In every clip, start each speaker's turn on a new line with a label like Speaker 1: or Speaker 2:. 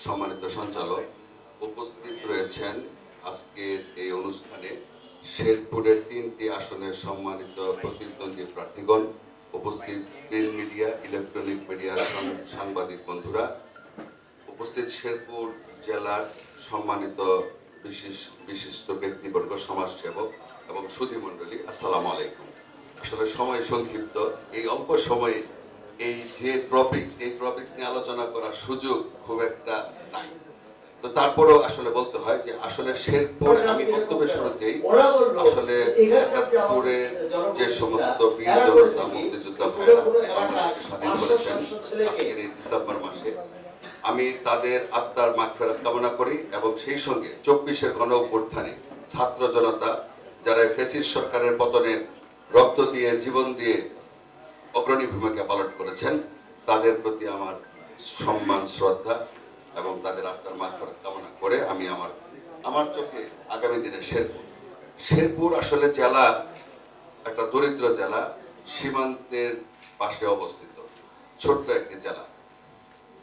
Speaker 1: সম্মানিত সঞ্চালক, উপস্থিত রয়েছেন আজকের এই অনুষ্ঠানে শেরপুরের 3টি আসনের সম্মানিত প্রতিদ্বন্দ্বী প্রার্থীগণ, উপস্থিত প্রিন্ট মিডিয়া, ইলেকট্রনিক মিডিয়ার সাংবাদিক বন্ধুরা, উপস্থিত শেরপুর জেলার সম্মানিত বিশিষ্ট ব্যক্তিবর্গ, সমাজসেবক এবং সুধীমণ্ডলী, আসসালামু আলাইকুম। আসলে সময় সংক্ষিপ্ত, এই অল্প সময়ে এই যে টপিকস নিয়ে আলোচনা করার সুযোগ খুব একটা নাই। তো তারপরেও আসলে বলতে হয় যে আসলে শেরপুর, আমি বক্তব্যের শুরুতেই আসলে একাত্তরের যে সমস্ত বীর জনতা, মুক্তিযোদ্ধা ভাইরা বাংলাদেশকে স্বাধীন করেছেন আজকের এই ডিসেম্বর মাসে, আমি তাদের আত্মার মাগফিরাত কামনা করি এবং সেই সঙ্গে 24-এর গণ অভ্যুত্থানে ছাত্র জনতা যারা ফ্যাসিস্ট সরকারের পতনে রক্ত দিয়ে, জীবন দিয়ে অগ্রণী ভূমিকা পালন করেছেন, তাদের প্রতি আমার সম্মান, শ্রদ্ধা এবং তাদের আত্মার মাগফিরাত কামনা করে আমি আমার চোখে আগামী দিনে শেরপুর আসলে জেলা একটা দরিদ্র জেলা, সীমান্তের পাশে অবস্থিত ছোট্ট একটি জেলা।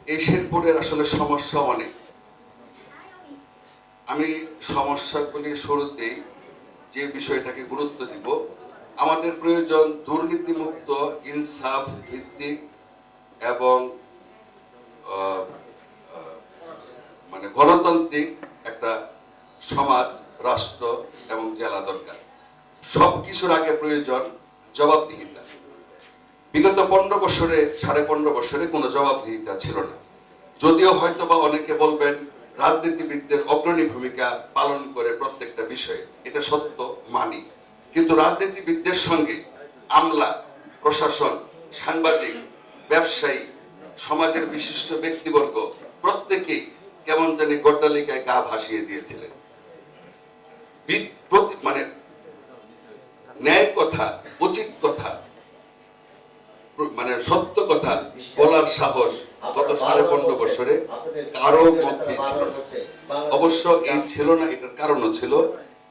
Speaker 1: এই শেরপুরের আসলে সমস্যা অনেক। আমি সমস্যাগুলি শুরুতেই যে বিষয়টাকে গুরুত্ব দিব, আমাদের প্রয়োজন দুর্নীতিমুক্ত, ইনসাফ ভিত্তিক এবং মানে গণতান্ত্রিক একটা সমাজ, রাষ্ট্র এবং জেলা দরকার। সবকিছুর আগে প্রয়োজন জবাবদিহিতা। বিগত 15 বছরে, 15.5 বছরে কোনো জবাবদিহিতা ছিল না। যদিও হয়তো বা অনেকে বলবেন রাজনীতিবিদদের অগ্রণী ভূমিকা পালন করে প্রত্যেকটা বিষয়ে, এটা সত্য, মানি। কিন্তু রাজনীতিবিদদের সঙ্গে আমলা, প্রশাসন, সাংবাদিক, ব্যবসায়ী, সমাজের বিশিষ্ট ব্যক্তিবর্গ প্রত্যেকেই কেমন জানি গড্ডালিকায় গা ভাসিয়ে দিয়েছিলেন। মানে ন্যায় কথা, উচিত কথা, মানে সত্য কথা বলার সাহস গত 15.5 বছরে কারো মধ্যে ছিল না। অবশ্য এই ছিল না, এটার কারণও ছিল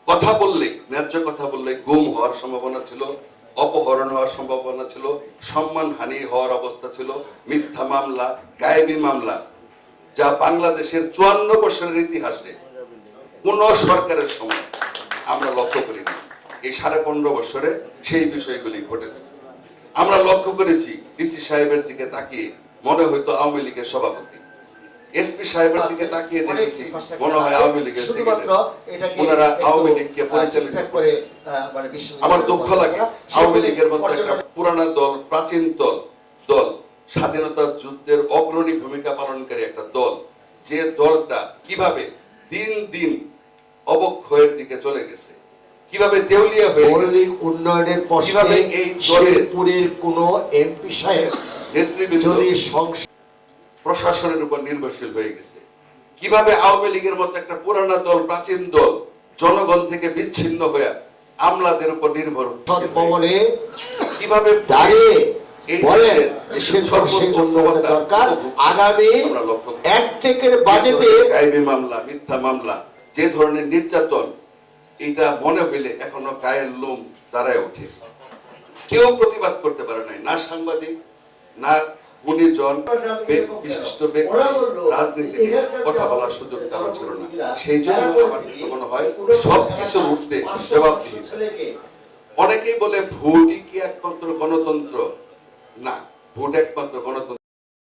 Speaker 1: কথা বললে, ন্যায্য কথা বললে গুম হওয়ার সম্ভাবনা ছিল, অপহরণ হওয়ার সম্ভাবনা ছিল, সম্মানহানি হওয়ার অবস্থা ছিল, মিথ্যা মামলা, গায়েবী মামলা, যা বাংলাদেশের 54 বছরের ইতিহাসে কোন সরকারের সময় আমরা লক্ষ্য করিনি। এই 15.5 বছরে সেই বিষয়গুলি ঘটেছে। আমরা লক্ষ্য করেছি ডিসি সাহেবের দিকে তাকিয়ে মনে হয়তো আওয়ামী লীগের সভাপতি, এসপি সাহেবের দিকে তাকিয়ে দেখেছি মনে হয় আওয়ামী লীগের সেক্রেটারি, ওনারা আওয়ামী লীগকে পরিচালিত করে। আমার দুঃখ লাগে, আওয়ামী লীগের মধ্যে একটা পুরানা দল, প্রাচীন দল, স্বাধীনতা যুদ্ধের অগ্রণী ভূমিকা পালনকারী একটা দল, যে দলটা কিভাবে দিন দিন অবক্ষয়ের দিকে চলে গেছে, কিভাবে দেউলিয়া হয়ে গেছে,
Speaker 2: উন্নয়নের
Speaker 1: কিভাবে এই দলের
Speaker 2: কোন এমপি সাহেব
Speaker 1: নেতৃবৃন্দ প্রশাসনের উপর নির্ভরশীল হয়ে গেছে, কিভাবে আওয়ামী লীগের মতো একটা পুরানা দল, প্রাচীন দল জনগণ থেকে বিচ্ছিন্ন হয়ে আমলাদের উপর নির্ভর, কিভাবে দাঁড়িয়ে এই দরকার
Speaker 2: আগামী বাজেটে
Speaker 1: গায়েবী মামলা, মিথ্যা মামলা, যে ধরনের নির্যাতন, এটা মনে হইলে এখনো গায়ের লোম দাঁড়ায় ওঠে। কেউ প্রতিবাদ করতে পারে নাই, না সাংবাদিক, না গুণীজন, বিশিষ্ট ব্যক্তি, রাজনীতি কথা বলার সুযোগ কারো ছিল না। সেই জন্য আমার কাছে মনে হয় সবকিছুর ঊর্ধ্বে জবাবদিহিতা। অনেকেই বলে ভোটই কি একমাত্র গণতন্ত্র? না, ভোট একমাত্র গণতন্ত্র